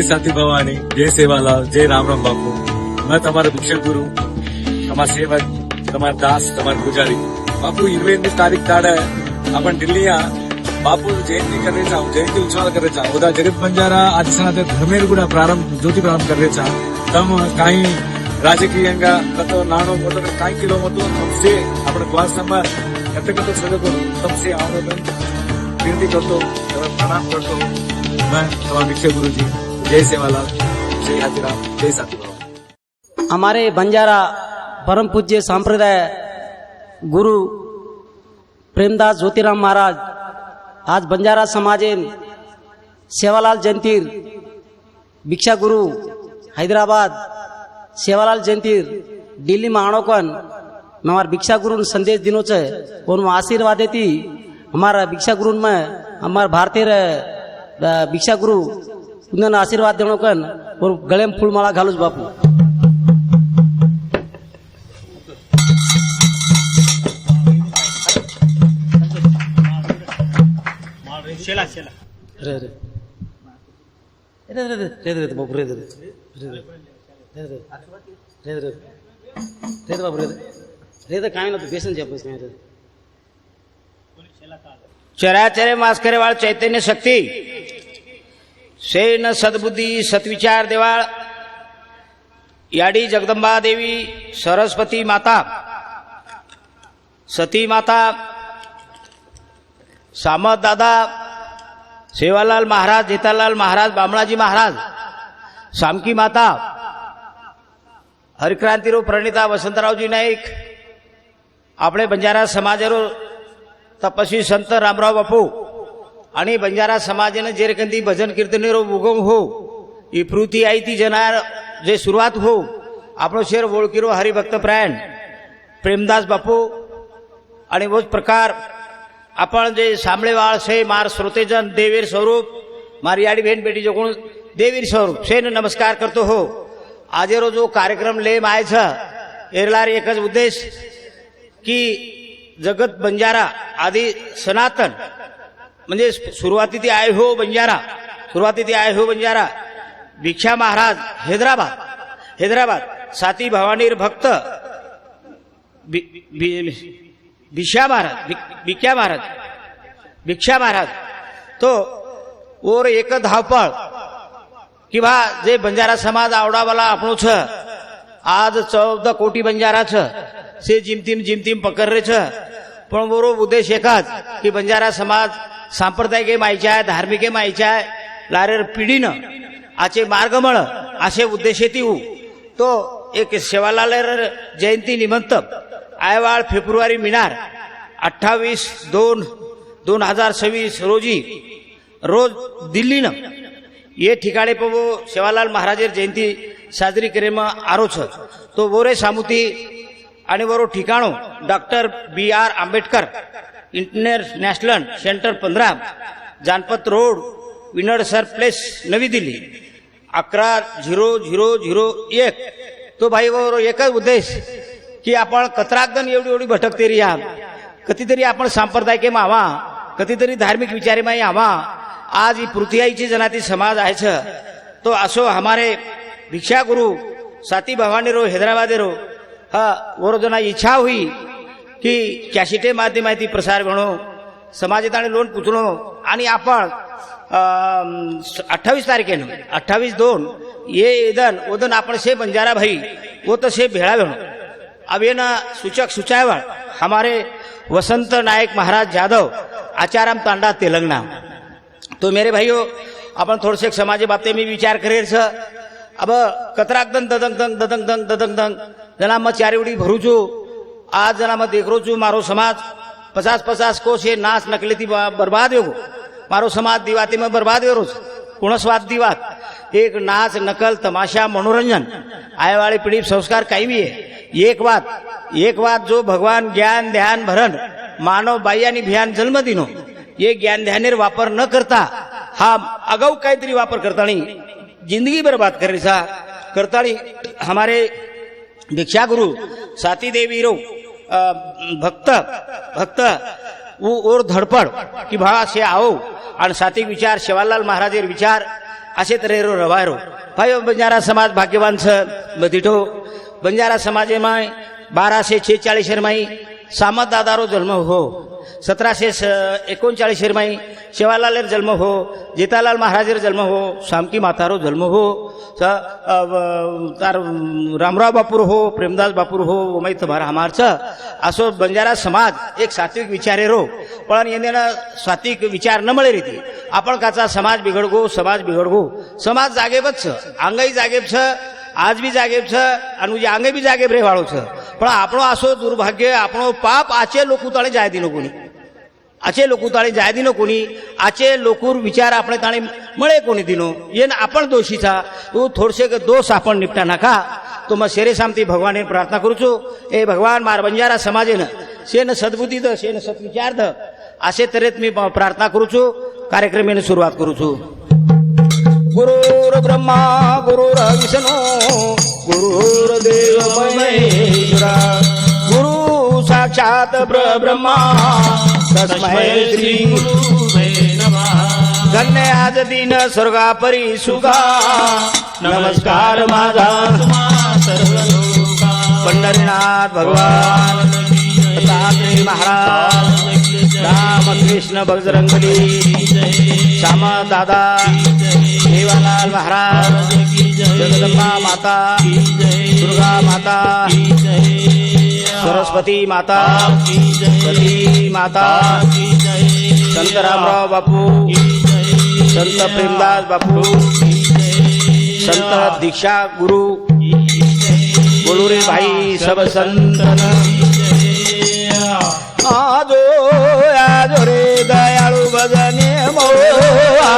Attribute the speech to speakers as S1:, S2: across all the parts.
S1: साथी भवानी, जय सेवालाल, जय राम बापू। मैं तमारा भिक्षक गुरु, तमारा सेवक, तमारा दास, तमारा पुजारी। बापू 28 तारीख ताडे आपण दिल्लीया बापू जयंती करायचा, जयंती उत्सव करायचा. उद्या जगत बंजारा आदिसनाथ धर्मेर गुडा ज्योति प्रारंभ करायचा. तम काही राजकीयांगा कतो नाणो मोठो काही किलो मोठो तमसे आपण क्लास नंबर कत सगळं तमसे आवेदन विनंती करतो, प्रणाम करतो. मैं तमारा भिक्षक गुरु जी, जय सेवालाल, जय हाथीराम, जय साथी बाबा.
S2: हमारे बंजारा परम पूज्य संप्रदाय गुरु प्रेमदास ज्योतिराम महाराज आज बंजारा समाजेन सेवालाल जयंतीर भिक्षा गुरु हैदराबाद सेवालाल जयंतीर दिल्ली में आणोकन हमारे भिक्षा गुरु संदेश दिनों से और आशीर्वाद देती हमारा भिक्षा गुरु में हमारे भारतीय भिक्षा गुरु उन्होंने आशीर्वाद देनो कन और गले में फूलमाला घालूस बापू.
S3: चराचरे मास करे वाळ चैतन्य शक्ती सेन सद्बुद्धी सत्विचार देवाळ याडी जगदंबा देवी सरस्वती माता सती माता सामत दादा सेवालाल महाराज जेतालाल महाराज बामणाजी महाराज सामकी माता हरिक्रांतिरो प्रणिता वसंतरावजी नाईक आपले बंजारा समाजरो तपस्वी संत रामराव बापू आणि बंजारा समाजाने जे रकंदी भजन कीर्तनेरो उगम हो ही पृथ्वी आई ती जनार जे सुरुवात हो आपणो शेर ओळखीरो हरिभक्त प्रायण प्रेमदास बापू आणि वोच प्रकार आपण जे सामळेवाळ से मार श्रोतेजन देवीर स्वरूप मारी याडी बहन बेटी जो कोण देवीर स्वरूप सेन नमस्कार करतो हो. आजेरो जो कार्यक्रम ले मायचा एरलार एकच उद्देश की जगत बंजारा आदि सनातन म्हणजे सुरुवाती ती आय हो बंजारा सुरुवाती ती आय हो बंजारा भिक्षा महाराज हैदराबाद साती भवानीर भक्त भिक्षा महाराज तो और एक धावपळ किंवा जे बंजारा समाज आवडावाला આપણો છે आज 14 कोटी बंजारा છે से जिमतीम पकड़े છે पण बरो उद्देश एकच की बंजारा समाज सांप्रदायिक मायचा आहे धार्मिक मायचा आहे लारेर पिढीनं आचे मार्गमळ असे उद्देशेती हो तो एक सेवालाल जयंती निमित्त आयवाळ फेब्रुवारी मिनार 28/2/2026 रोजी रोज दिल्लीनं ये ठिकाणे पण वो सेवालाल महाराजेर जयंती साजरी करे में आरो छ तो वोरे सामुती आणि वरो ठिकाणो doctor BR Ambedkar international centre 15 Janpath road Windsor place नवी दिल्ली 11/0001. तो भाई वो एकच उद्देश की आपण कतरागन एवढी भटकते रिया कधीतरी आपण सांप्रदायिक मावा कधीतरी धार्मिक विचारे माई आवा आज ही पृथ्वीची जनाती समाज आहे तो असो हमारे भिक्षा गुरु साती भवानी रो हैदराबादेरो हा वो जना इच्छा हुई की कॅशिटे माध्यमाती प्रसार म्हणो समाजाने लोन पुचणो आणि आपण 28 तारखेनं 28/2 ये ओदन आपण से बंजारा भाई वो तो से भेड़ा भेणो अब ये ना सूचक सुचायवळ हमारे वसंत नायक महाराज जाधव आचाराम तांडा तेलंगाना. तो मेरे भाइयों अपन थोड़े से समाज बातें में विचार करे छ अब कतराक दंग जना मैं चारी उड़ी भरू छू आज जना मैं देख रो छू मारो समाज 50 को से नाच नकली थी बर्बाद हो मारो समाज दिवाती में बर्बाद हो रोज कुणस्वाद दिवात एक नाच नकल तमाशा मनोरंजन आए वाली पीढ़ी संस्कार कहीं भी है. एक बात जो भगवान ज्ञान ध्यान भरण मानव बाह्यानी भियान जन्म दिनो ये ज्ञान ध्यानेर वापर न करता हा अगाऊ काहीतरी वापर करतानी जिंदगी बर्बाद करता हमारे भिक्षा गुरु साती देवी रो भक्त भक्त ओर धडपड की भावा से आओ आणि सात्विक विचार शेवालाल महाराजेर विचार असे तरेरो रवायरो भाई बंजारा समाज भाग्यवान बधिठो बंजारा समाजे माय 1246 माई सामत दादारो जन्म हो 1739 माई शेवालालेर जन्म हो जेतालाल महाराजेर जन्म हो शामकी मातारो जन्म हो तार रामराव बापूर हो प्रेमदास बापूर हो उमाई तुम्हारा हमारच असो बंजारा समाज एक सात्विक विचारेरो पण येणेना सात्विक विचार न मळे रीती आपण काचा समाज बिघडगो समाज जागेबच अंगई जागेब छ आज भी जागेब छ आणि उजे अंगे भी जागेब रे वाळो छ पण આપણો આસો દુર્ભાગ્ય આપણો પાપ આચે લોકો તાણે જાય દીનો કોની આચે લોકો તાણે જાય દીનો કોની આચે લોકોર વિચાર આપણે તાણે મળે કોની દીનો એન आपण दोषी था तो थोडसे दोष आपण निपटा नाका तो मग शेरे सामती भगवान प्रार्थना करू छो ए भगवान मार बंजारा समाजेन शेन सद्बुद्धी द शेन सत्विचार द असे तरेत मी प्रार्थना करू छो कार्यक्रमेने सुरुवात करू छो गुरुर ब्रह्मा गुरुर विष्णू गुरुर्देव महेश्वरा गुरु साक्षात ब्रह्मा तस्मै श्री गुरुवे नमः धन्य आज दिन स्वर्गा परी सुखा नमस्कार माझा पंढरीनाथ भगवान दत्तात्रय महाराज रामकृष्ण बजरंगबली श्याम दादा सेवालाल महाराज जगदंबा माता दुर्गा माता सरस्वती माता सती माता संत रामराव बापू संत प्रेमदास बापू संत दीक्षा गुरु बोलू रे भाई सब संतन आजो आजो रे दयाळू भजने मोआ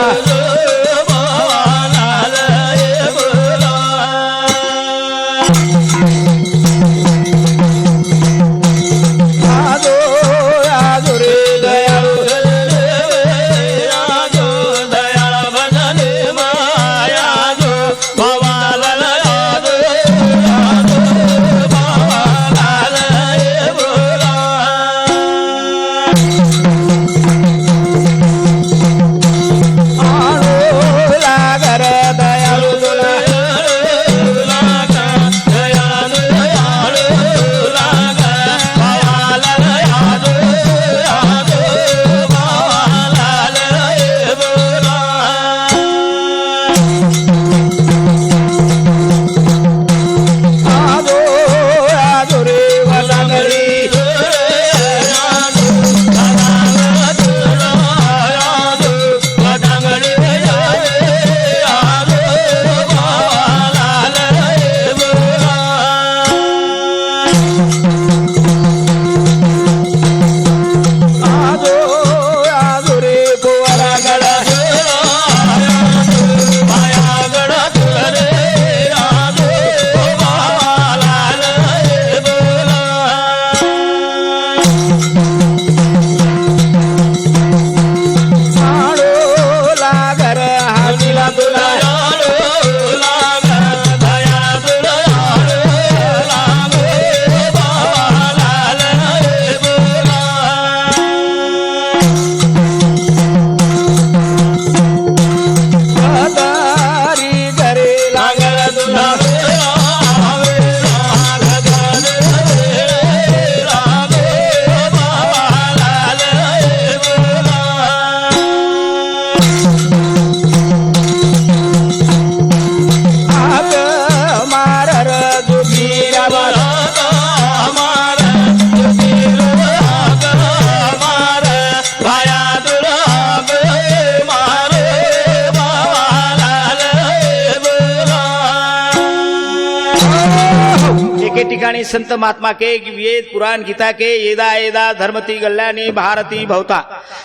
S3: ठिकाणी संत महात्मा के वेद पुराण गीता के येदा येदा धर्मती गल्यानी भारती भवता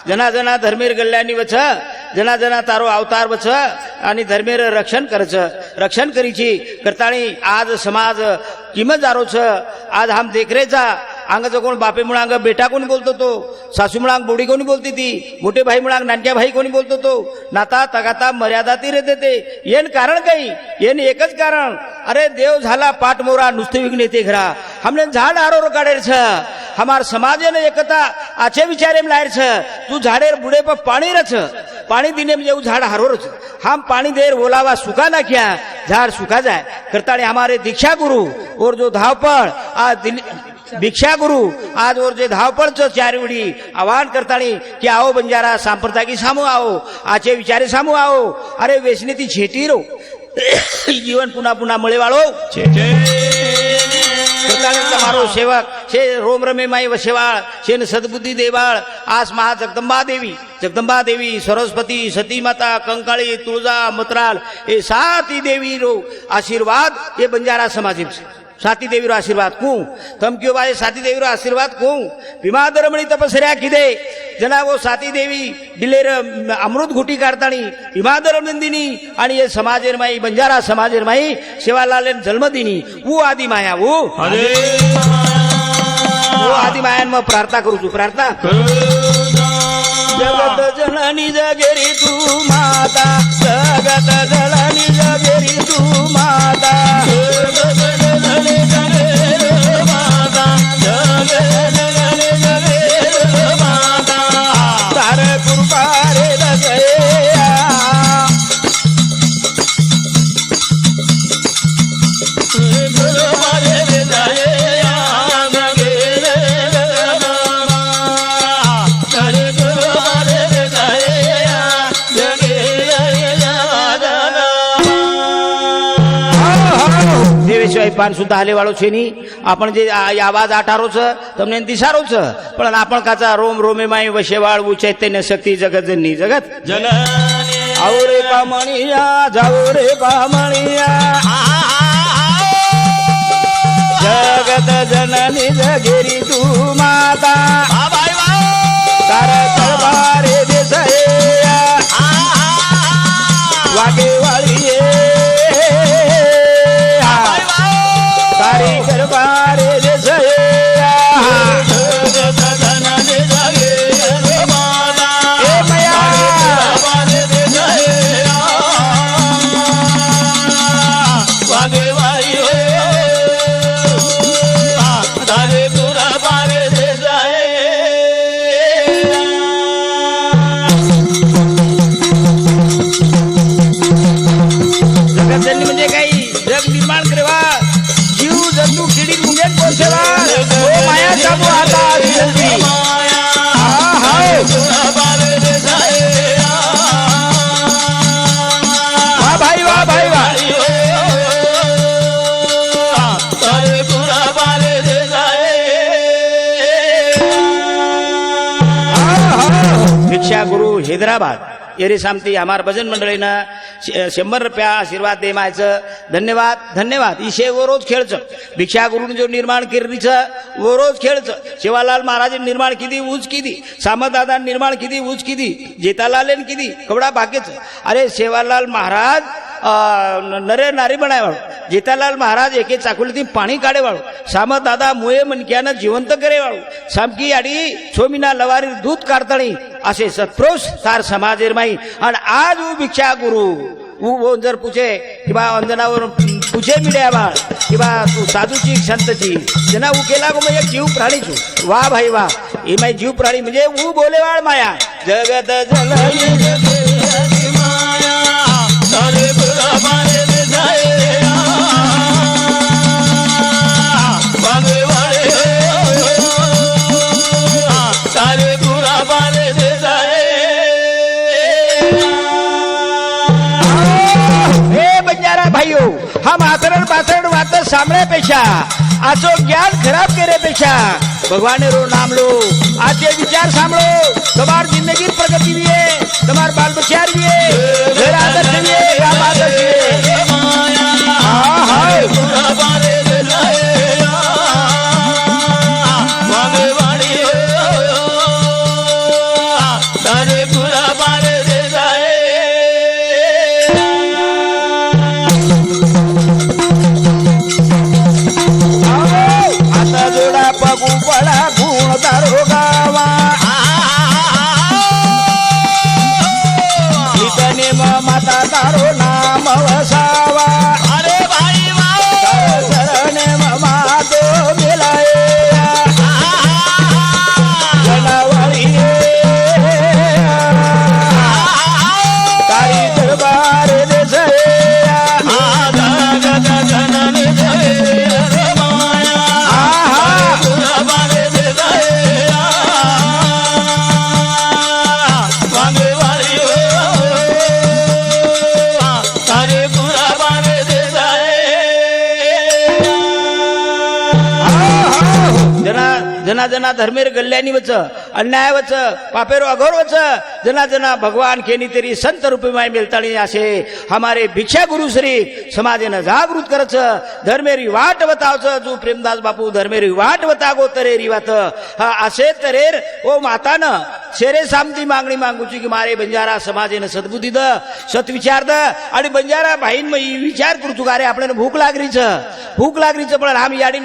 S3: जना जना धर्मेर गल्यानी वच जना जना तारो अवतार वच आणि धर्मेर रक्षण करीची करताणी आज समाज किंमत जारो छ आज हम देख रे जा अंगाचं कोण बापे मुळांग बेटा कोणी बोलतो तो, सासू मुळांग बोडी कोणी बोलती ती, मोठे भाई मुळांग नानक्या भाई कोणी बोलतो तो, नाता तगाता मर्यादा ती रहते ते. येन कारण काही येन एकच कारण, अरे देव झाला पाठमोरा नुसते विघ्न ते घरा, हमने झाड आरोर काढेल छ, हमार समाज ने एकता आचे विचारे में लायर छ, तू झाडेर बुढ़े पर पानी रच, पानी दिने में झाड़ हरोर छ, हम पानी देर बोलावा सुखा ना किया झाड़ सुखा जाए. करताड़े हमारे दीक्षा गुरु और जो धावपळ आज भिक्षा गुरु आज और जे धावपळचं चारवडी आवाहन करतानी की आओ बंजारा सांप्रदायिक सामू आओ, आचे विचारे सामू आओ, अरे वेसने ती छेटी रो जीवन पुन्हा पुन्हा मळे वाळो. તમારો સેવક છે રોમ રમે માઈ વસેવાળ છે ને સદબુદ્ધિ દેવાળ આસ મહા જગદંબા દેવી સરસ્વતી સતી માતા કંકાળી તુળજા મતરાલ એ સાતી દેવી રો આશીર્વાદ એ બંજારા સમાજ છે. સાતી દેવી રો આશીર્વાદ કું તમ કયો ભાઈ સાતી દેવી રો આશીર્વાદ કું ભીમા ધર્મણી તપસ્યા કીધે જણાવો સાતી દેવી દિલેર અમૃત ઘૂટી કાઢતાણી ભીમા ધર્મનંદિની आणि ये समाजेर माई बंजारा समाजेर माई सेवालाल जन्म दिनी वो आदि माया वो आदि मायान मग प्रार्थना करू तू प्रार्थना जगत जननी जगेरी तू माता, जगत जननी जगेरी तू माता, जगत जननी जगेरी माता, जगत जननी जगेरी माता, तारे कृपारे दया પાન સુદ્धा હાલે વાળો છે ની આપણ જે આવાજ આટારો છે તમને દિશારો છે પણ આપણ કાચા રોમ રોમે માય વશેવાળ ચૈતન્ય શક્તિ જગત જનની જગત જનની આવો રે પામણિયા જાવો રે પામણિયા જગત જનની જગેરી તું માતા તારા દરબારે દેસાયા વાગે વાળીએ तारी करबारे देसया जगत जननी जगेरी माता, ए मया करबारे देसया वागे वाई तारे करबारे देसया. जगत जननी म्हणजे काही जग निर्माण करवा जंतु किडी मुंगेन पोसेवा ओ माया साबू आता विनंती वाह भाई वाह भाई वाह भिक्षा गुरु हैदराबाद एरी सामती हमार भजन मंडळीनं 100 रुपया आशीर्वाद दे मायचं धन्यवाद धन्यवाद. इशे वो रोज खेळचं भिक्षा गुरुने जो निर्माण केरीचं वो रोज खेळचं. सेवालाल महाराज निर्माण किती ऊच किती, सामदादा निर्माण किती ऊच किती, जेतालाल किती कवडा बाकीच. अरे सेवालाल महाराज नरे नारी बनायवाळो, जेतालाल महाराज एके चाकुलीती पाणी काढेवाळो, सामत दादा मुळे मनक्यानं जिवंत करेवाळो, सामकी आडी छोमिना लवारी दूध काढताणी असे सत्पुरुष तार समाजेर माई. आणि आज वो भिक्षा गुरु वो जर पूछे कि बा अंजनावर पूछे मिळ्या बाळ कि बा तू साधूची संतची जना वो केला गो मैं एक जीव प्राणी छू. वाह भाई वाह, हे माई जीव प्राणी म्हणजे वो बोलेवाळ माया. जगत जल भाइयों हम आचरण पाचरण वात सांभळ्यापेक्षा आजो ज्ञान खराब करेपेक्षा भगवान रो नाम लो, आजे विचार सांभळो, तुम्हार जिंदगी प्रगति भी है, तुम्हार बाल बच्चा भी है, घर आदर्श भी है, काम आदर्श भी है. तारो गावा इतने माता तारो नाम वसावा
S4: अरे भाई वाह
S3: शरणे मातो मिलाए जनवरी तारी दरबार देश जना जना धर्मेर गल्यानी वच अन्याय वच पापेरो अघोर वच जना जना भगवान केनी तेरी संत रूपी माय मिलताणी असे हमारे भिक्षा गुरु श्री समाजेनं जागृत करच धर्मेरी वाट बतावच जो प्रेमदास बापू धर्मेरी वाट बतागो तरे रिवात हा असे तरेर ओ मातानं शेरे सामती मागणी मागूची की मारे बंजारा समाजेनं सद्बुद्धी द सत्विचार द आणि बंजारा भाईन विचार करू तू गारे आपल्याला भूक लागरीच पण आम याडी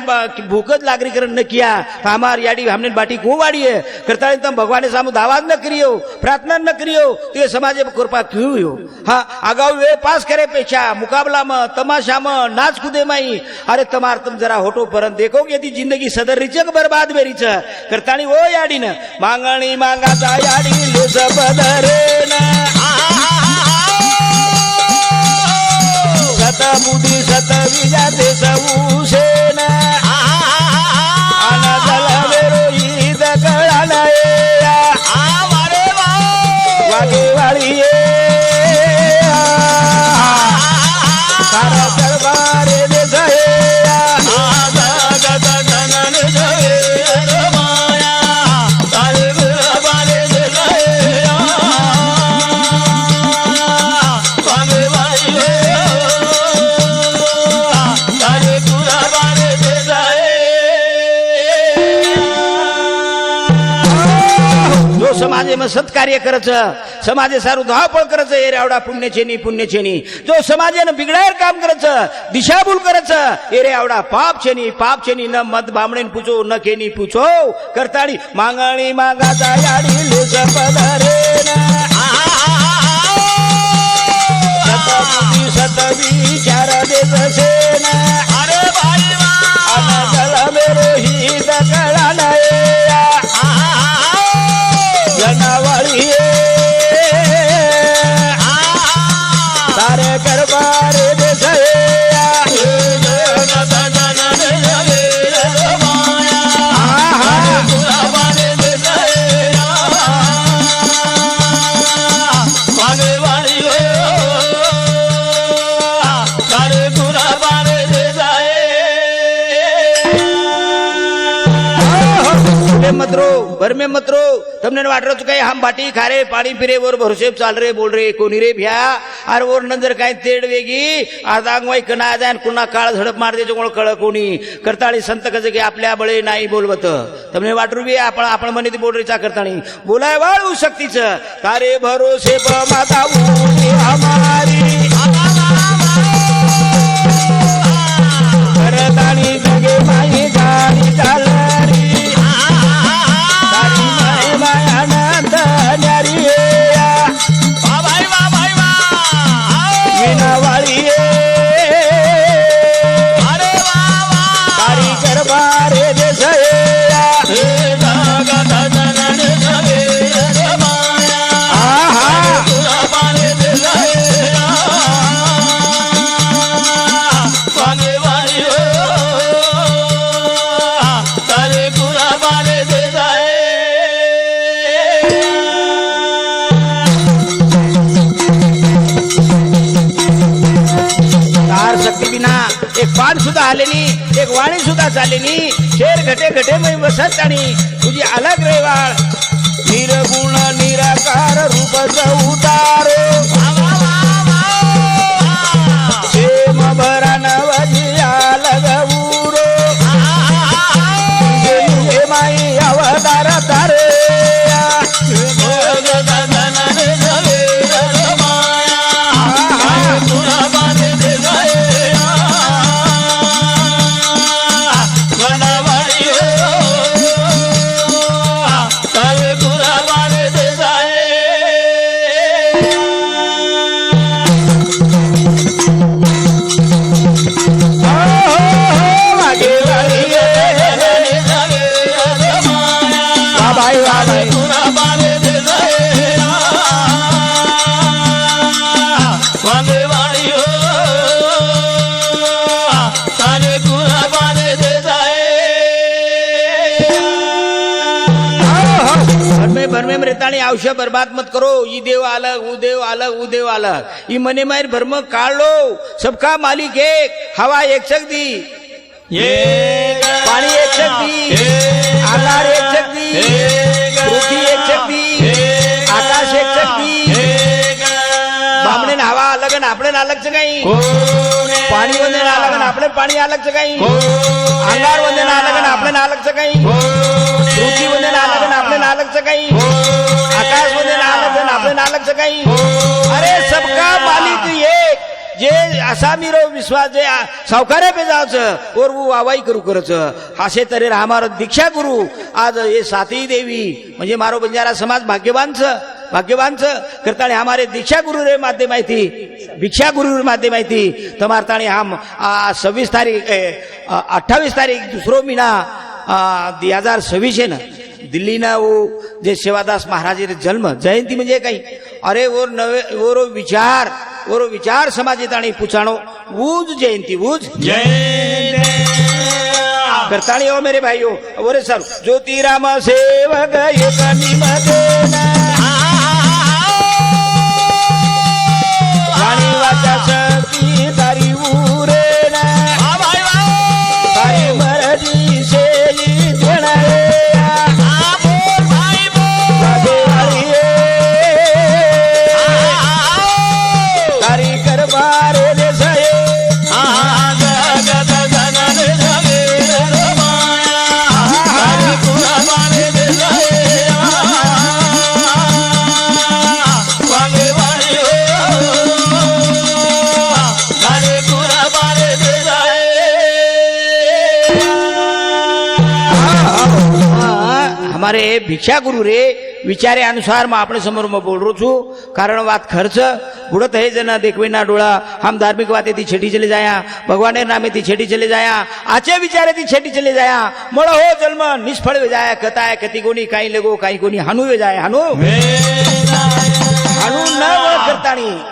S3: भूकच लागरी करन न किया हमार याडी हमने बाटी को वाड़ी है करता तम भगवान सामू दावाज न करियो प्रार्थना न करियो तो समाजे कृपा क्यों हो हाँ अगाऊ वे पास करे पेशा मुकाबला में तमाशा में नाच कूदे माई अरे तमार तुम जरा होटो परन देखो कि यदि जिंदगी सदर रिचक बर्बाद बेरीच करतानी वो याडी न मांगणी मांगाचा याडी लेस बदरे न सत बुद्धी सत विजा ते सऊसेन वागे वाली सारा दरबार देश समाजे में सत्कार्य करच समाजे सारू धावपळ करच ए रे आवडा पुण्यछेनी जो समाजे न बिगडायर काम करच दिशाभूल करच ए रे आवडा पाप छेनी न मत बामणेन पूछो न केनी पूछो करताड़ी मांगणी मागाचा याडी लेस पदरे सतबुद्धी सत विचार देस सेन
S4: अरे भाई वाह
S3: अनजल मेरो हित कळा नये जनवरी तारे करबार देश भर में मत रो तमने वाटरो तो काही हम बाटी खारे पाणी पिरे वर भरोसे चाल रे बोल रे कोणी रे भ्या अरे वर नंतर काय तेड वेगी आता अंगवाई कना जाय कुणा काळ झडप मार दे जोळ कळ कोणी करताळी संत कजे की आपल्या बळे नाही बोलवत तमने वाटरू बी आपण मने बोल रे चा करताळी बोलाय वाळू शक्तीच तारे भरोसे प माता उनी हमारी करताळी जगे माई गाडी चालरी एक पान सुद्धा आले नाही एक वाणी सुद्धा चालली नाही शेर घटे घटे मै बसत आणि तुझी अलग रेवाळ निर्गुण निराकार रूप उतारो प्रेम भरा नवजिया लगऊरो माई अवतार तारे भाई वाह भाई
S4: तुरा बारे दे जाए वांगे वाणी हो तारे तुरा बारे दे जाए
S3: भर में रेताणी आवश्य बर्बाद मत करो ई देव अलग ऊ देव अलग ऊ देव अलग ई मने मार भरम काढ लो सबका मालिक एक हवा एक शक्ति
S4: ये
S3: पाणी एक शक्ती आकार एक शक्ती पृथ्वी एक शक्ती आकाश एक शक्ती बामणे हवा अलग आणि આપણે अलग છે કઈ પાણી વંદે अलग અને આપણે પાણી अलग છે કઈ આકાર વંદે अलग અને આપણે अलग છે કઈ પૃથ્વી વંદે अलग અને આપણે अलग છે કઈ आकाश वंदे अलग અને આપણે अलग છે કઈ अरे सबका मालिक एक जे असा मिरो विश्वास जे सावकारे पे जावच और वो वावाई करू करच हासे तरे हमारा दीक्षा गुरु आज ये साती देवी म्हणजे मारो बंजारा समाज भाग्यवान करताळे हमारे दीक्षा गुरु रे माध्यम माहिती भिक्षा गुरु रे माध्यम माहिती तमार ताणी हम 26 तारीख 28 तारीख दुसरो महीना 2026 है ना दिल्ली ना वो जे सेवादास महाराज रे जन्म जयंती म्हणजे काही अरे वो नवे वो विचार समाजित आणि पुछाणो वूज जयंती वूज करताणी हो मेरे भाइयों बोरे सर ज्योतिराम सेवक युगनी मदेना राणी वाचा शक्ती तारी उरेना तारी मरजी से जणारे हमारे भिक्षा गुरु रे विचारे अनुसार मैं अपने समोर में बोल रो छू कारण बात खर्च बुढ़त है जना देखवे ना डोळा हम धार्मिक बातें थी छेटी चले जाया भगवान नामे थी छेटी चले जाया आचे विचारे थी छेटी चले जाया मोड़ा हो जन्म निष्फळ वे जाया कथा है कति कोणी काही लगो काही कोणी हानू वे जाया हानू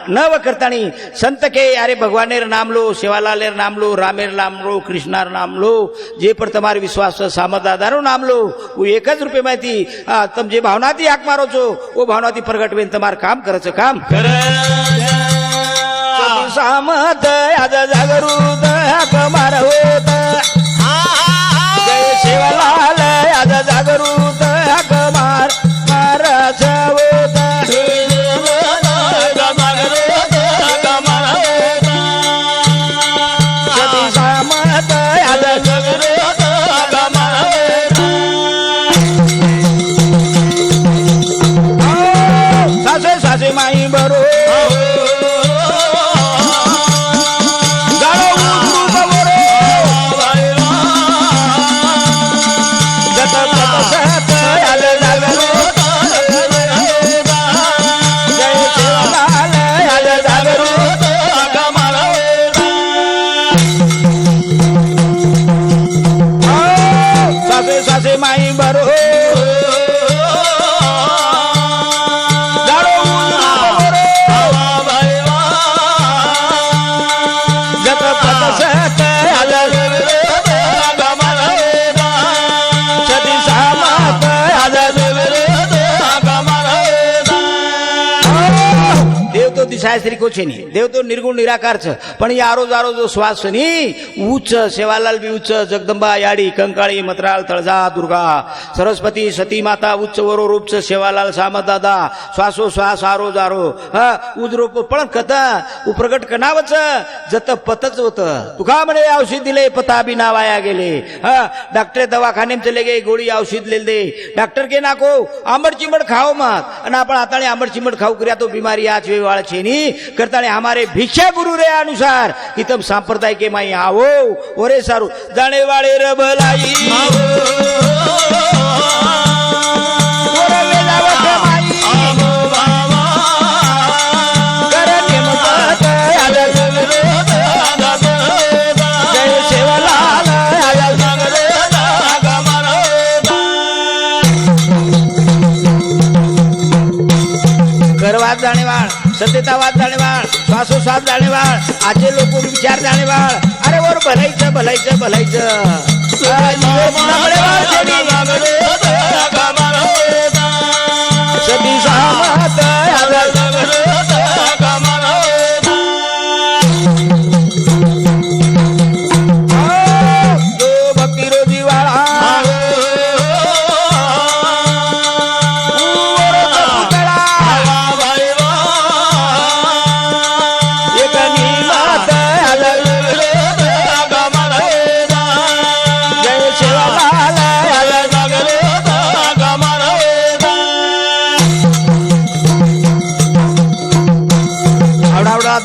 S3: न व करताणी संत के अरे भगवानेर नाम लो सेवालालेर नाम लो रामेर नाम लो कृष्णार नाम लो जे पर तुम्हारे विश्वास सामदादारो नाम लो वो एक ज रुपये माहिती तम जे भावनाती हाक मारो छो वो भावनाती प्रगट वेन तमार काम करच काम सामत आज जागरूत हाक मार होत जय सेवालाल आज जागरूत हाक मार मारच होत सासे माई बरो सासे माई बरो दिसाय श्री को छे देव तो निर्गुण निराकार छ पण ये आरोज जो श्वास छे नी उच्च सेवालाल भी उच्च जगदंबा याडी कंकाळी मतराल तळजा दुर्गा सरस्वती सती माता उच्च वरो रूप छ सेवालाल सामदादा श्वासो श्वास आरोज आरो हा उजरूप पण कथा उ प्रगट कनावच जत पतच होत तुका म्हणे औषध दिले पता बी ना वाया गेले हा डॉक्टर दवाखाने में चले गए गोळी औषध ले दे डॉक्टर के नाको आंबट चिमट खाओ मत आणि आपण आताने आंबट चिमट खाऊ कर्या तो बीमारी आज वे वाळ छे नी करताने हमारे भिक्षा गुरु रे अनुसार इतम सांप्रदाय के माई आवो ओरे सारू जाने वाले रबलाई वाद जाणेवाळ सत्यतावाद जाणेवाळ श्वासोश्वास जाणेवाळ आजचे लोक विचार जाणेवाळ अरे वर भलायचं भलायचं भलायचं सती सहमत भक्ती रोजी वाळा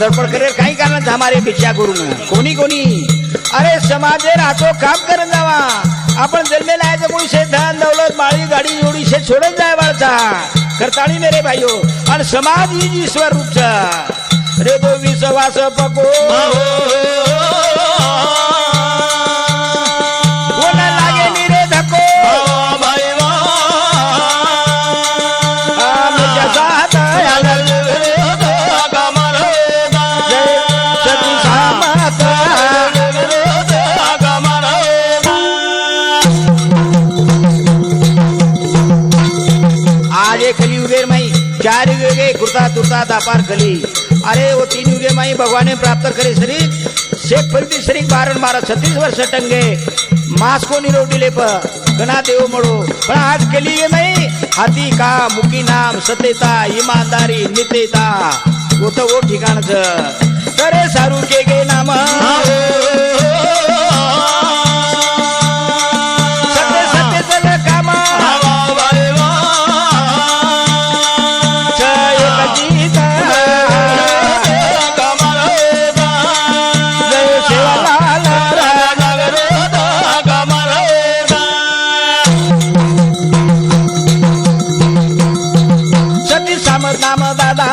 S3: धडपड करेल काही कारण हमारे भिक्षा गुरु कोणी कोणी अरे समाजे राहतो काम करत जावा आपण जन्मेला आहे कोणी शे धन दौलत माळी गाडी जोडी शे सोडत जाय वाळचा करताळी मेरे भाईयो आणि समाज ही ईश्वर रूपच रे तो विश्वास पको कोणा लागे नी रे धको कली युगे माई 4 युगे कुर्ता तुर्ता दापार कली अरे वो 3 युगे माई भगवान ने प्राप्त करे शरीर शेख फरीदी शरीर बारण मारा 36 वर्ष टंगे मास को निरोटी लेप गणा देव मळो पण आज कली युगे माई हाती का मुकी नाम सत्यता ईमानदारी नित्यता वो तो वो ठिकाणच करे सारू के गे नाम सत्य सत्य चल कामा नाम दादा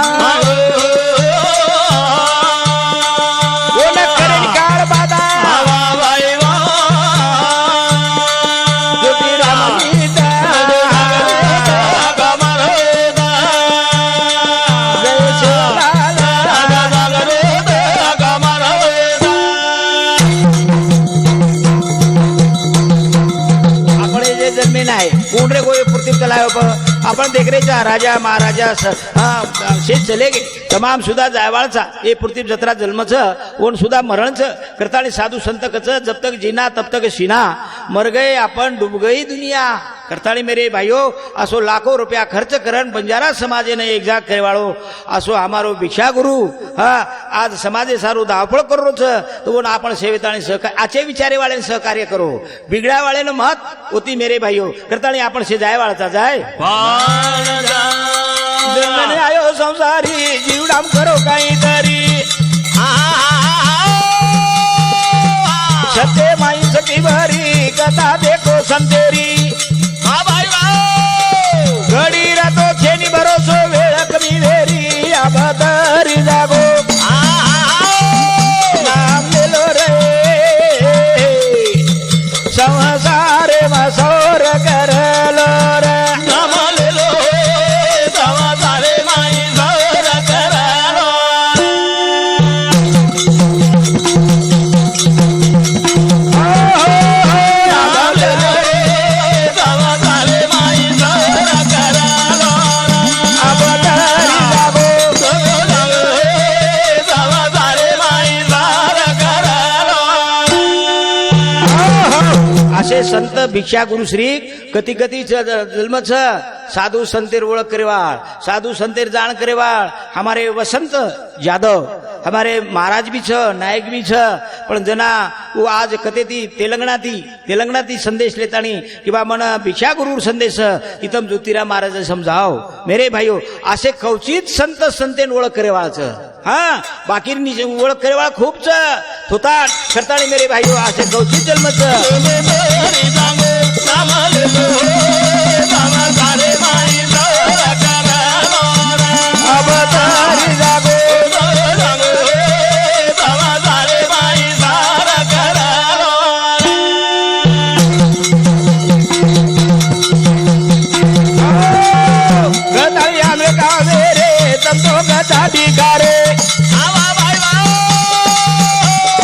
S3: ओला करेल काळ बादा ज्योती राम गीता जय शिवलाल आपण जे जन्मे नाही कोण रे कोई पूर्ती चलायो आपण देखरेचा राजा महाराजा शेत चले गे तमाम सुद्धा जायवाळचा ये पृथ्वी जत्रा जन्मच ओन सुद्धा मरणच करताळी साधू संत कच जब तक जीना तब तक सीना मर गए अपन डूब गई दुनिया करताळी मेरे भाइयों असो लाखों रुपया खर्च करण बंजारा समाजे ने एक जाग करेवाळो असो हमारो भिक्षा गुरु आज समाजे सारू धावपळ करो तो वो आपण सेवेताणी सहकार्य आचे विचारे वाले सहकार्य करो बिगड़ा वाले न मत होती मेरे भाइयों करताळी आपण से जायवाळचा जाय जन्मने आयो संसारी जीवडाम करो काहीतरी सत्य माई सखी भरी कथा देखो संतेरी घडी रातो छेनी भरोसो वेळ कमी वेरी आबदरी जागो नाम लेलो रे संसारे मसोर करलो रे असे संत भिक्षा गुरु श्री कती कती जन्मच साधु संतेर ओळख करेवाळ साधु संतेर जान करेवाळ हमारे वसंत यादव हमारे महाराज भी छ नायक भी छ पण जना वो आज कतेती तेलंगणाती संदेश लेतानी किंवा मन भिक्षा गुरु संदेश इतम ज्योतिराम महाराज समजाव मेरे भाइयों असे कवचित संत संतेन ओळख करेवाळच बाकी ओळख करेवाळ खूप छ थोताट करतानी मेरे भाइयों असे कवचित जन्मच तम गचा ढिगारे
S4: आवा बाई वा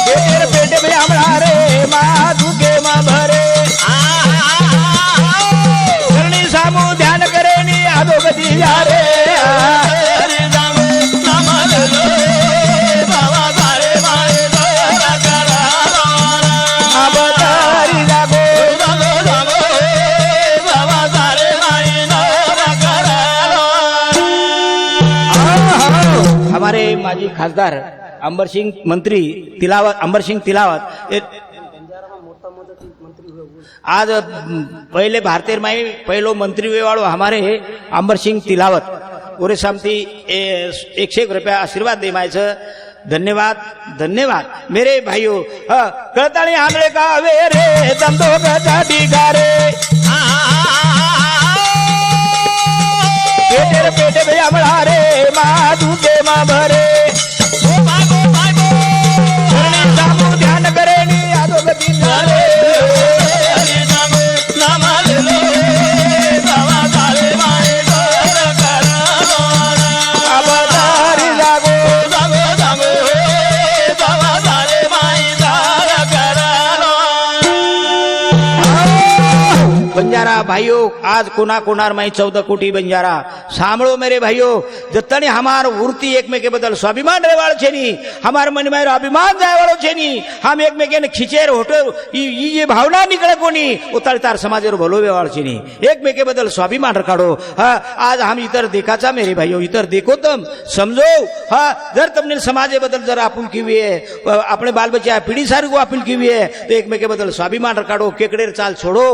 S3: पेटेर पेटे में हमरा रे माधु के मा भरे करणी सामू ध्यान करे नी आदो गती जा रे
S4: हरी राम नाम लो बाबा सारे माए दया करा
S3: अवतारी जागो
S4: जागो जागो बाबा सारे माए दया करा
S3: हमारे माजी खासदार अंबरसिंह मंत्री तिलावत अंबरसिंह तिलावत आज पहले भारतीय माई पहलो मंत्री हुए वालों हमारे अंबरसिंह तिलावत ओरे सामती 101 रुपया आशीर्वाद दे मायचं धन्यवाद धन्यवाद मेरे भाइयों कळताळी आंगळे का वे रे दंदो गजा ढिगारे पेटेर पेटे में अमळा रे माधु के मा भरे करणी सामू ध्यान करे नी आदो गती झाले
S4: हरी राम नाम लो बाबा सारे माए दया करा
S3: अवतारी जागो
S4: जागो जागो बाबा सारे माए दया करा
S3: बंजारा भाइयों आज कोना कोनार माई 14 कोटी बंजारा सांभळो मेरे भाइयों जतने हमार वृत्ति एकमेके बदल स्वाभिमान रहेवाळो छे नी हमार मन में अभिमान जायवाळो छे नी हम एकमेके ने खिचेर होटो ई जे भावना निकळे कोणी उतार तार समाजेर भलो वेवाळो छे नी एकमेके बदल स्वाभिमान रखाडो आज हम इतर देखाचा मेरे भाइयों इतर देखो तम समझो जर तुमने समाजे बदल जर आपुल की है अपने बाल बच्चा पीढ़ी सारी को आपुल की है तो एकमेके बदल स्वाभिमान रखाडो केकडेर चाल छोड़ो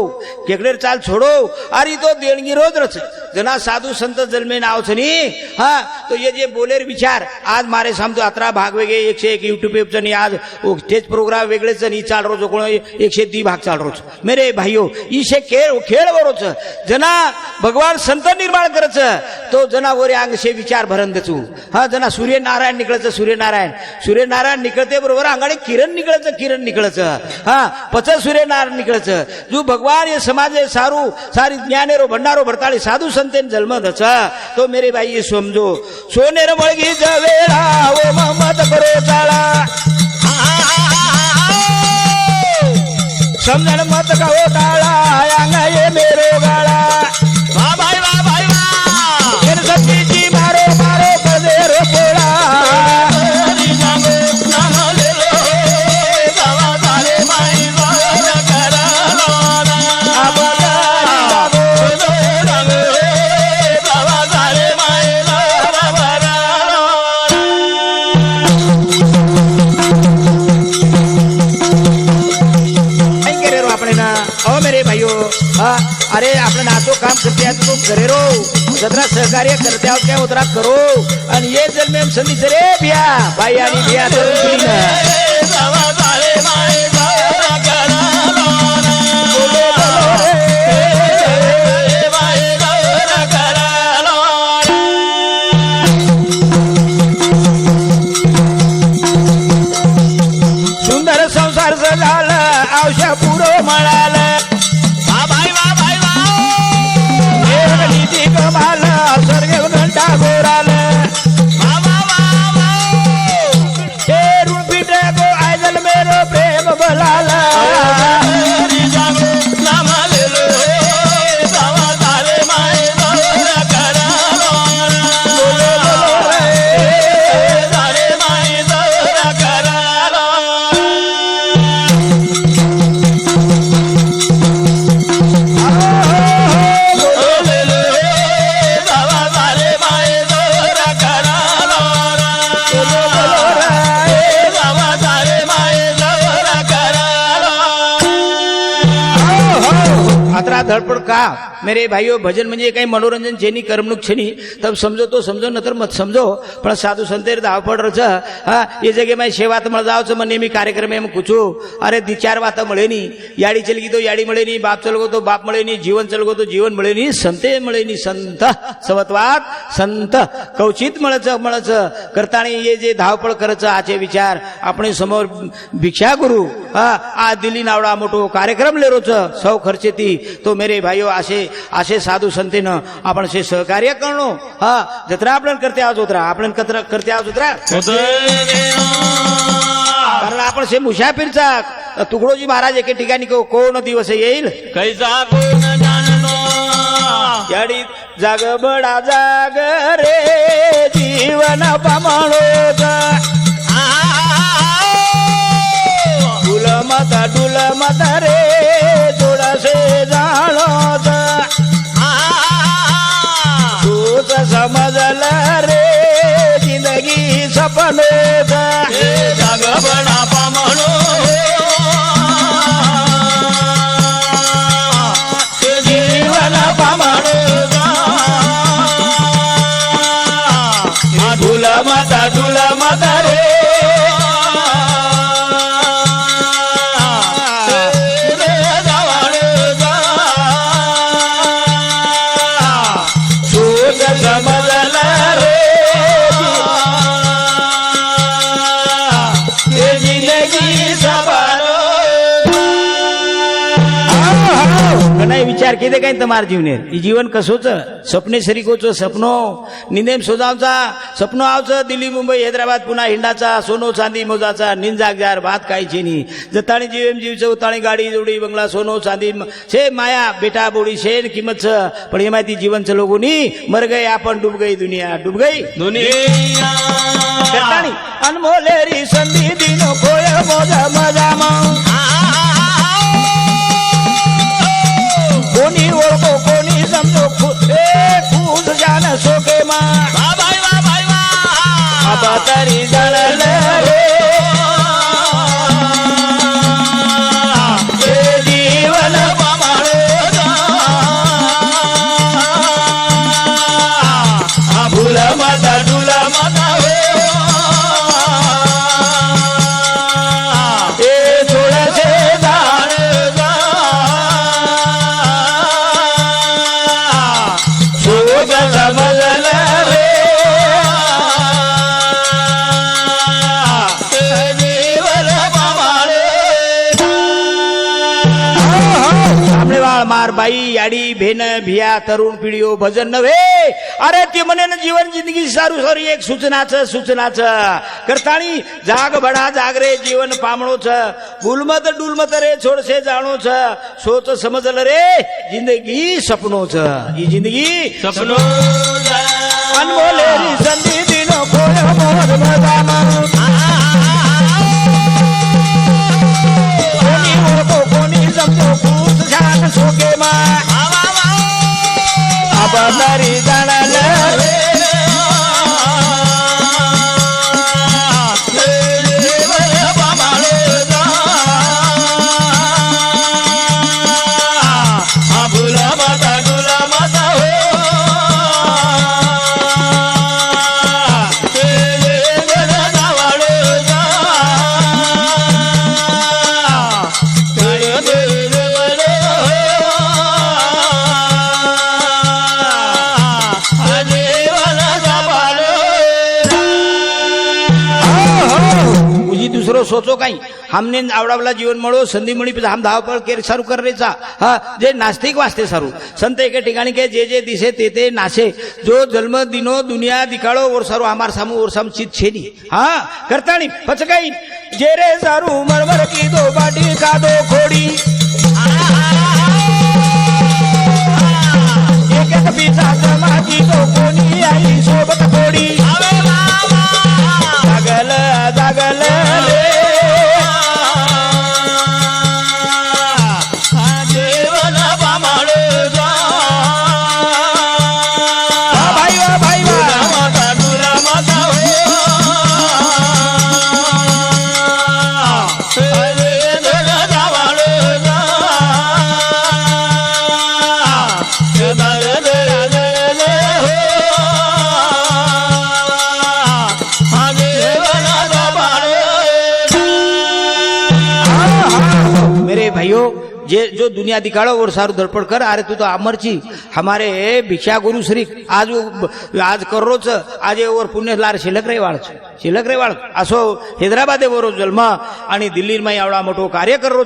S3: केकडेर चाल छोड़ो अरे तो देणगी रोज रच जना साधु संत जन्मे नाव छनी तो ये जे बोलेर विचार आज मारे सामतो 18 भाग वेगे 101 यूट्यूब पे चनी आज स्टेज प्रोग्राम वेगळे चनी चाल रोज कोण 102 भाग चाल रोज मेरे भाइयों इसे खेळ वरोच जना भगवान संत निर्माण करच तो जना वरे अंग से विचार भरन देचू जना सूर्यनारायण निकळच सूर्यनारायण निकळते बरोबर अंगाडे किरण निकळच पच सूर्यनारायण निकळच जो भगवान ये समाज सारू सारी ज्ञानेरो भंडारो भरताळी साधु संतेन जन्म दच तो मेरे भाई ये समझो सोनेर मळगी जवेळा ओ मत करो चाळा समजण मत का ओ टाळा अंगा ये मेरो गाळा
S4: वा भाई वा
S3: इन सतीची मारो मारो कदेर पोळा
S4: हरी राम नाम लो बाबा सारे माए दया करा
S3: अवतारी जागो
S4: बाबा सारे माए दया करा
S3: नहीं करे रो अपने ना ओ मेरे भाइयों अरे अपने नातो काम करते हैं तो करे रो जतरा सहकार्य करते हो क्या उतरा करो और ये जल में हम संधि से रे बिया भाई यानी बिया तरुण पीढ़ी ना
S4: बाबा सारे माए दया करा
S3: बोलो बोलो रे
S4: माए दया करा
S3: सुंदर संसार झाला आवश्या पुरो मळाला नीती कमाल स्वर्ग घंटा गोराला हे ऋण पीठे को आयजल मेरो प्रेम बलाला
S4: नाम लो बाबा सारे माए दया करा
S3: बोलो बोलो रे
S4: सारे माए दया करा बाबा सारे माए दया करा
S3: बोलो रे
S4: बाबा सारे माए दया करा
S3: अतरा धडपड का मेरे भाइयों भजन म्हणजे काही मनोरंजन छेनी करमणूक छेनी तब समझो तो समझो नतर मत समझो पण साधु संतेर धावपड रच ये जगह में सेवात मळ जावच मन नेहमी कार्यक्रम में कुछो अरे दी चार बात मळे नी याडी चलगी तो याडी मळे नी बाप चलगो तो बाप मळे नी जीवन चलगो तो जीवन मळे नी संते मळे नी संत सवतवात संत कवचित मळच करताणी ये जे धावपळ करच आचे विचार आपण समोर भिक्षा गुरु आज दिल्ली नावडा मोठो कार्यक्रम लेरोच सौ खर्चे ती तो मेरे भाइयों आशे असे साधू संतीनं आपण असे सहकार्य करणो हा जत्रा आपण करते आज उतरा आपण करते आज उतरा कारण आपण से मुसाफिरचा तुकडोजी महाराज एके ठिकाणी कोण दिवस येईल
S4: कैसा कोण जाणतो
S3: याडी जाग बडा जाग रे जीवन पमाळोत डुल मत रे थोडासे जाणोत तूच समजल रे जिंदगी सपनोत
S4: जाग बडा पामणो
S3: जीवन पमाळो डुल मत रे नाही विचार केले काय તમાર જીવને એ જીવન કશોच સપને સરીકોचं સપનો નિંદેમ सोजावचा सपनो आवचं दिल्ली मुंबई हैदराबाद पुन्हा हिंडाचा सोनो चांदी मोजाचा निंजागजार भात खायची नी जताणी जीवेम जीवचं उताणी गाडी जोडी बंगला सोनो चांदी छे माया बेटा बोडी शेन किंमत पण हे माहिती जीवनचं लोगोनी मर गए आपण डूब गई दुनिया डूब गई
S4: दुनिया
S3: करताणी अनमोलेरी संधी दिनो कोय मोजा मजामा कोणी ओळखो कोणी समजो खूज जान सोके मा बाबा तरी जळल रे जीवन भूल मत डुल मत थोडसे समजल रे मार बाई याडी भेन भिया तरुण पिढीओ भजन नव्हे अरे ते म्हणे ना जीवन जिंदगी सारू सारू एक सूचनाच करताणी जाग बडा जागरे जीवन पामणोच गुलमत डुलमत रे छोडसे जाणोच सोच समजल रे जिंदगी सपनोच ही जिंदगी
S4: सपनो
S3: अनमोले संधी दिनो कोय मोर मजामा कोणी ओळखो कोणी समजो खूप छान सोके मा आबादारी जाणल रे सोचो काही हमने आवडावला जीवन मळो संधी मळी हम धावपळ केर सारू करायचा हा जे नास्तिक वाचते सारू संत एके ठिकाणी के जे जे दिसे ते ते नाशे जो जन्म दिनो दुनिया दिखाळो और सारू हमार सामू चित छेनी हा करताणी पचकाई जे रे सारू मरमर की दो बाटी का दो खोडी एक एक पिता समाजी तो कोणी आई सोबत खोडी जागल जागल जे जो दुनिया दिखाड़ो और सारू धड़पड़ कर अरे तू तो अमर छी हमारे भिक्षा गुरु श्री आज करो आज और पुण्य लार शिल्लक रेवाळ असो हैदराबादे बरो जन्म आणि दिल्लीમાં एवढा मोठो कार्य करो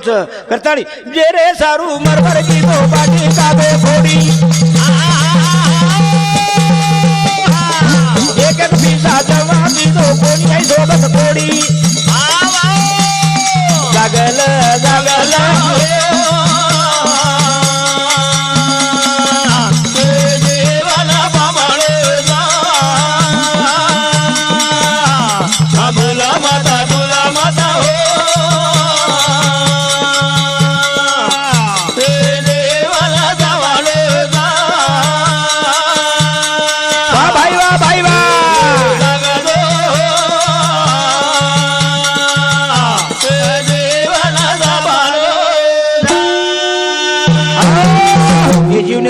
S3: करताळी जे रे सारू मरमर की तो पाटी काबे फोडी एक एक पिसा जवा की तो कोणी आई सोबत फोडी जागल जागल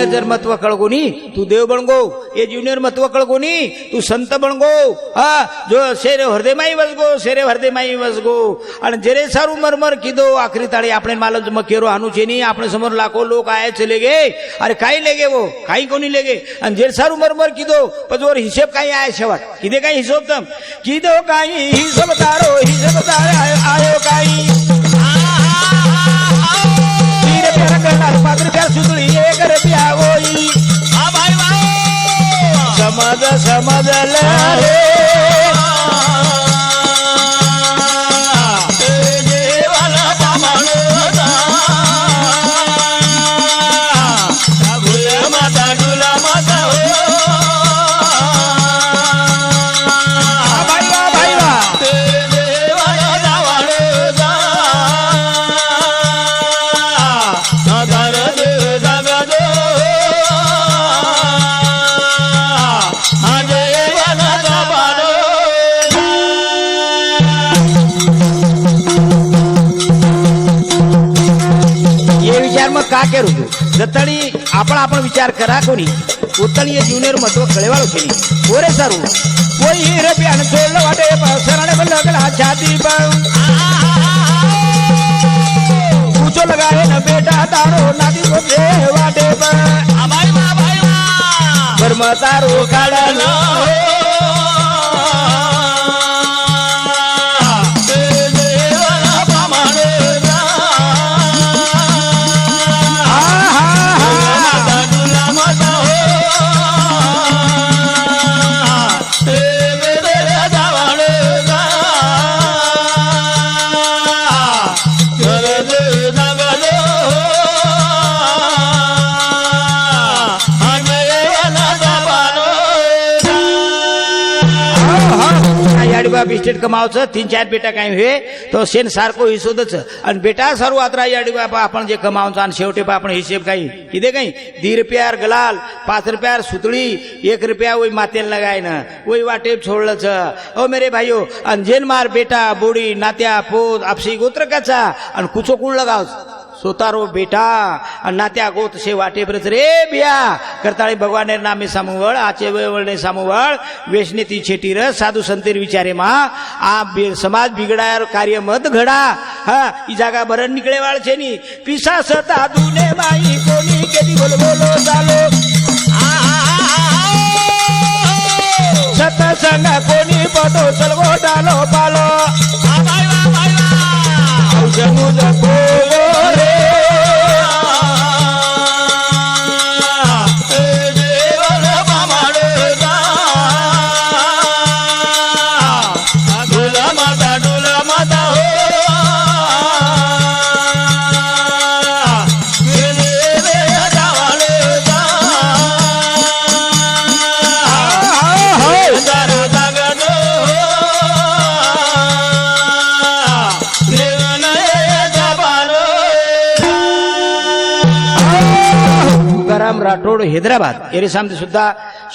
S3: जर महत्व कळगोनी तू देव बनगो ये ज्युनियर महत्व कळगोनी तू संत बनगो हा जो शेरे हृदय माई वसगो आणि जरे सारू मरमर कीधो आखरी ताळी આપણે માલ જ મકેરો આનું છે ની આપણે સમોર લાખો લોક આયા ચલે ગે અરે કાઈ લેગે वो કાઈ કોની લેગે અને જે સારું મરમર કીધો પજોર હિસાબ કાઈ આયા છેવટ કીધે કાઈ હિસાબ તમ કીધો કાઈ હિસાબ તારો આયો કાઈ તીરે પેરા કરના પાત્ર પ્યાર સુધળી એક રૂપિયા ઓઈ આ ભાઈ સમજ લે का करू तू जतणी आपण विचार करा कोणी उतणी ज्युनियर महत्व कळेवाळो केली ओरे सारू कोई रबियान सोडलं वाटे सराने लगला छाती पर पूछो लगाए न बेटा तारो नादी को दे वाटे पर कर्म तारो काढलो स्टेट कमावचं 3-4 बेटा काही हुए तो शेन सारखो हिशोदच आणि बेटा सारू आत्रा याडी बापा आपण जे कमावचं आणि शेवटे आपण हिशेब काही किदे काही 2 रुपयार गलाल 5 रुपयार सुतळी 1 रुपया वही मातेल लगाय ना वही वाटे छोडलंच ओ मेरे भाईओ आणि जेन मार बेटा बोडी नात्या पोत आपसी गोत्र काचा आणि कुचो कुळ लगावच सोतारो बेटा नात्या गोत से वाटे ब्रत रे बिया करताळी भगवान नामे सामुवळ आचे वळणे सामुवळ वेशनेती छेटीर साधू संतेर विचारे मा आ समाज बिगडायर कार्य मत घडा हा ई जागा भरण निकळे वाळ छे नी पिसा सता दुने माई कोणी केदी बोल बोलो चालो सतसंग कोणी पतो चलवो डालो पालो औषमुज बोलो रे राठौड़ हैदराबाद एरे सामने सुद्धा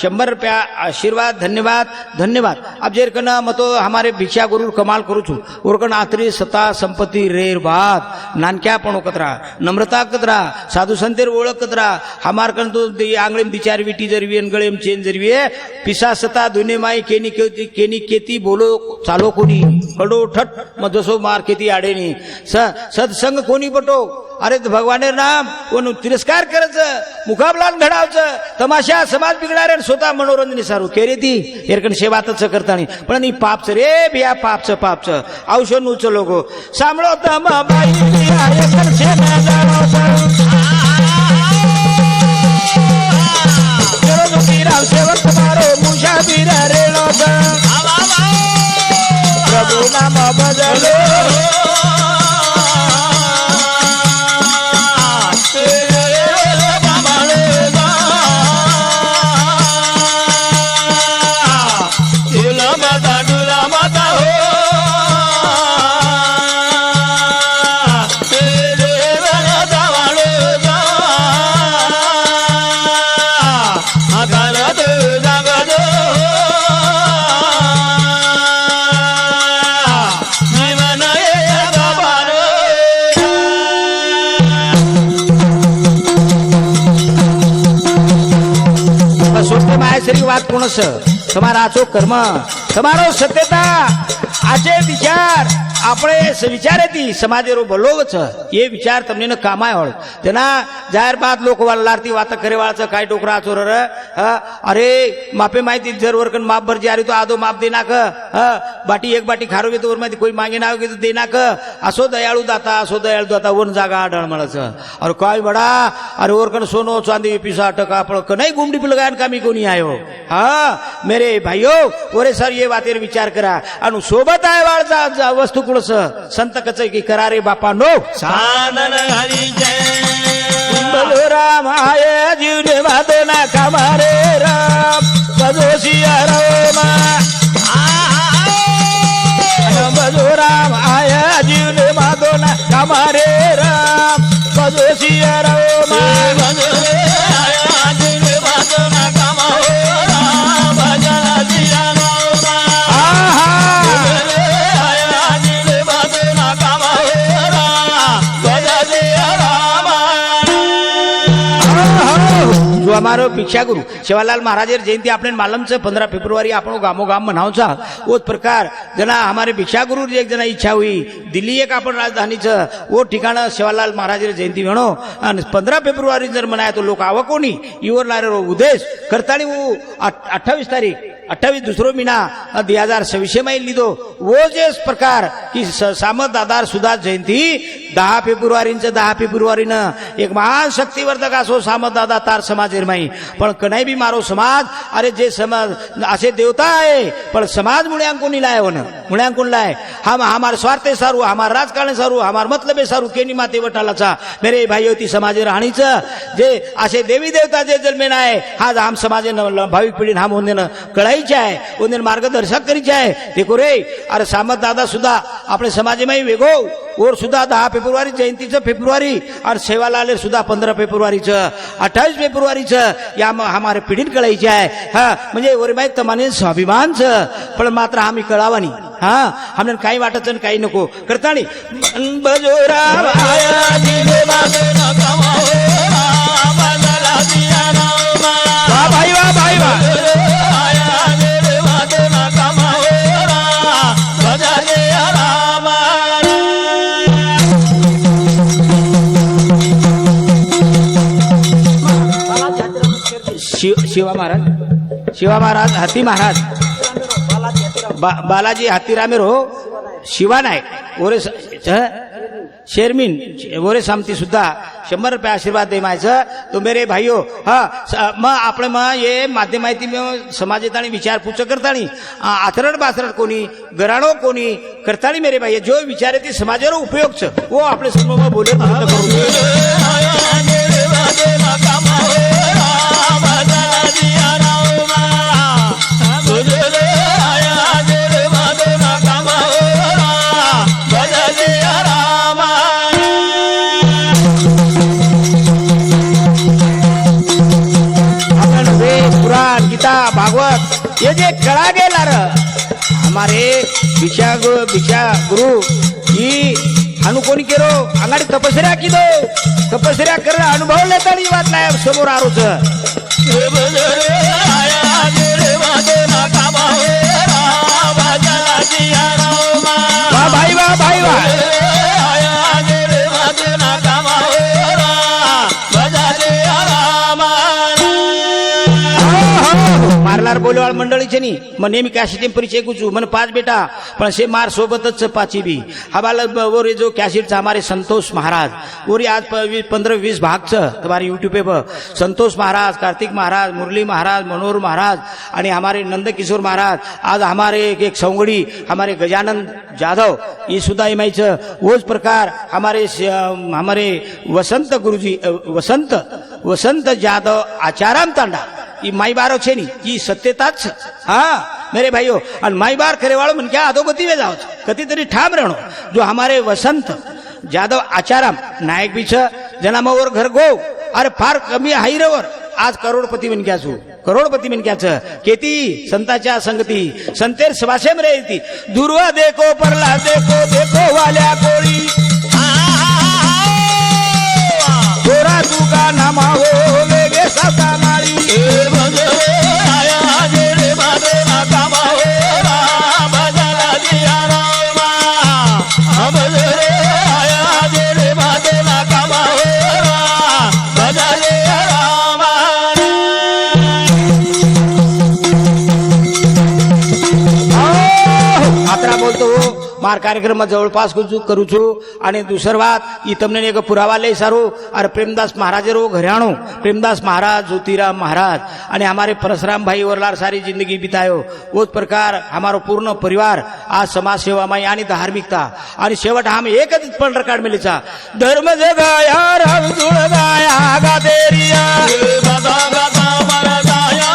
S3: 100 रुपया आशीर्वाद धन्यवाद अब जेर कना मतो हमारे भिक्षा गुरु कमाल करू छु ओरकन आत्री सता संपत्ती रेर बात नानक्या पण कतरा नम्रता कतरा साधू संतेर ओळख कतरा हमार कन तो आंगळेम दिचार विटी जरवीन गळेम चेन जरवीए पिसा सता दुने माई केनी केती बोलो चालो कोणी कडो ठट मजसो मार केती आडेनी सत्संग कोणी बटो अरे भगवाने नाम व तिरस्कार करायचं मुकाबला घडावचं तमाशा समाज बिघडारे आणि स्वतः मनोरंजन सारू केली ती एरकन सेवातच करतानी पण नी पापच रे बिया पापच औषध नूच लोक सांभळो तम बाई एरकन सेवा राम सेवक तुम्हारो मुझा बीरा रेणो प्रभु नाम बदलो मायाश्री વાત કોણ છે તમારા આચો કર્મ તમારો સત્યતા આજે વિચાર આપણે વિચારેથી સમાજેરો ભલો છે એ વિચાર તમને ન કામાય હોય તેના જાહેર બાદ લોકો લારતી વાત કરેવાળા છે કાંઈ ડોકરા છો રે અરે માપે માહિતી જરૂર કન માપ ભર જારી તો આદો માપ દે નાખ બાટી એક બાટી ખારો તો ઓરમાંથી કોઈ માંગે ના આવે તો દે નાખ આસો દયાળુ દાતા ઓન જાગા આડણ મળે છે અરે કોઈ બડા અરે ઓર કન સોનો ચાંદી પીસા ટકા પણ કનાઈ ગુમડી पे लगान कामी को नहीं आयो हाँ मेरे भाइयों ओरे सर ये बातें विचार करा अनु सोबत आए वाला वस्तु कुळ संत कचे की करारे बापा नो
S4: सानन हरी जय
S3: बोलो राम आये जीवने मातो ना कमारे राम बजोसिया राम बोलो राम आये जीवने मातो ना कमारे राम बजोसिया राम जो हमारो भिक्षा गुरु सेवालाल महाराज जयंती आपने मालूम से 15 फेब्रुआरी आपण गामो गाम मनावचा उस प्रकार जना हमारे भिक्षा गुरु एक जना इच्छा हुई दिल्ली एक आपण राजधानी वो ठिकाण सेवालाल महाराज जयंती म्हणो आणि 15 फेब्रुआरी जर मनाय तो लोक आव कोणी इवर लारे उद्देश करतानी वो 28 तारीख 28 दूसरो महीना 2026 में लीधो वो जे प्रकार की सामत दादार सुधा जयंती 10 फेब्रुआरी न एक महान शक्तिवर्धक असो सामत दादा तार समाज निर्माई पण कनाई भी मारो समाज अरे जे समाज असे देवता आहे पण समाज मुळ्यांकून लाय वन मुळ्यांकून लाय हम हमार स्वार्थे सारू हमार राजकारण सारू हमार मतलबे सारू केनी माते वटालाचा मेरे भाईयो ती समाज राहणीच जे असे देवी देवता जे जन्मे नाय हा हम समाज भाविक पिढी हम होने कळाई आहे उन्हें मार्गदर्शक करीचे आहे देखो रे अरे सामत दादा सुद्धा आपले समाज में वेगो और सुद्धा 10 फेब्रुआरी जयंतीचं फेब्रुआरी और सेवालाल सुद्धा 15 फेब्रुआरीचं 28 फेब्रुआरीचं या हमारे पिढीत कळायचे आहे हा म्हणजे ओरे माहित तमाने स्वाभिमान पण मात्र आम्ही कळावानी हा हमने काही वाटत काही नको करतानी बजोरा आया दिले मागे न कमाओ बदला दिया नामा वाह भाई शिवा महाराज हाती महाराज बालाजी हातीरामेर हो शिवा नायक ओरे शेरमीन ओरे सामती सुद्धा 100 रुपये आशीर्वाद दे मायचं तो मेरे भाइयों हाँ मग आपण मग ये माध्यम माहिती समाजेतानी विचार पूछ करतानी आथरड बाथरड कोणी गराणो कोणी करतानी मेरे भाई जो विचार ती समाजाला उपयोग छ वो आपले समोर बोले भागवत ये जे कळा गेला र हमारे भिक्षा गुरु ही अनु कोणी केरो अंगाडी तपस्या किदो तपस्या कर अनुभव लेतानी वाट नाही समोर आरोच भाई वाह मारलार बोलवाळ मंडळीचे नी मग नेहमी कॅसेट परिचय गुजू मन 5 बेटा पण से मार सोबतच पाची भी हवाला वो जो कैसेट हमारे संतोष महाराज और आज 15-20 भाग तुम्हारे यूट्यूब पे संतोष महाराज, कार्तिक महाराज, मुरली महाराज, मनोहर महाराज आणि हमारे नंदकिशोर महाराज, आज हमारे एक सौंगड़ी हमारे गजानन जाधव ये सुधा इमाईच वोच प्रकार हमारे वसंत गुरुजी वसंत जाधव आचाराम तांडा ये माई बारो छे नी जी सत्यताच हाँ मेरे भाइयों और माई बार करे वालों मन क्या अधोगति में जाओ कति तरी ठाम रहनो जो हमारे वसंत जाधव आचाराम नायक भी जनामावर घर गो अरे फार कमी हाईरवर आज करोडपती बन क्या छू करोडपती बन क्या केती संताच्या संगती संतेर सवासेम रेती दुर्वा देखो परला देखो देखो वाल्या कोळी गोरा तुका नामावो वेगे साता माळी मार कार्यक्रम जवळपास करू छू आणि दुसर बात ई तमने एक पुरावा ले सारो और प्रेमदास महाराज रो घराणो प्रेमदास महाराज, ज्योतिराम महाराज आणि हमारे परशुराम भाई वरलार सारी जिंदगी बितायो उस प्रकार हमारो पूर्ण परिवार आज समाज सेवा में आणि धार्मिकता आणि शेवट हम एकच पण रिकॉर्ड मिलेचा धर्म जगाया राम जुळ गाया गादेरिया गादा गादा मरा गाया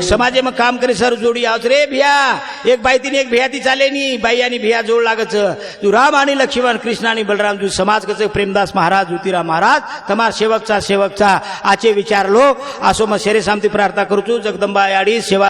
S3: समाजे में काम करे सर जोड़ी आवत रे भैया एक बाई तीन एक भैया ती चाले नी बाई आणि भैया जोड लागत तू राम आणि लक्ष्मण कृष्ण आणि बलराम तू समाज कसे प्रेमदास महाराज, ज्योतिराम महाराज तमार सेवकचा आचे विचार लो असो मग शेरे सामती प्रार्थना करू जगदंबा याडी सेवा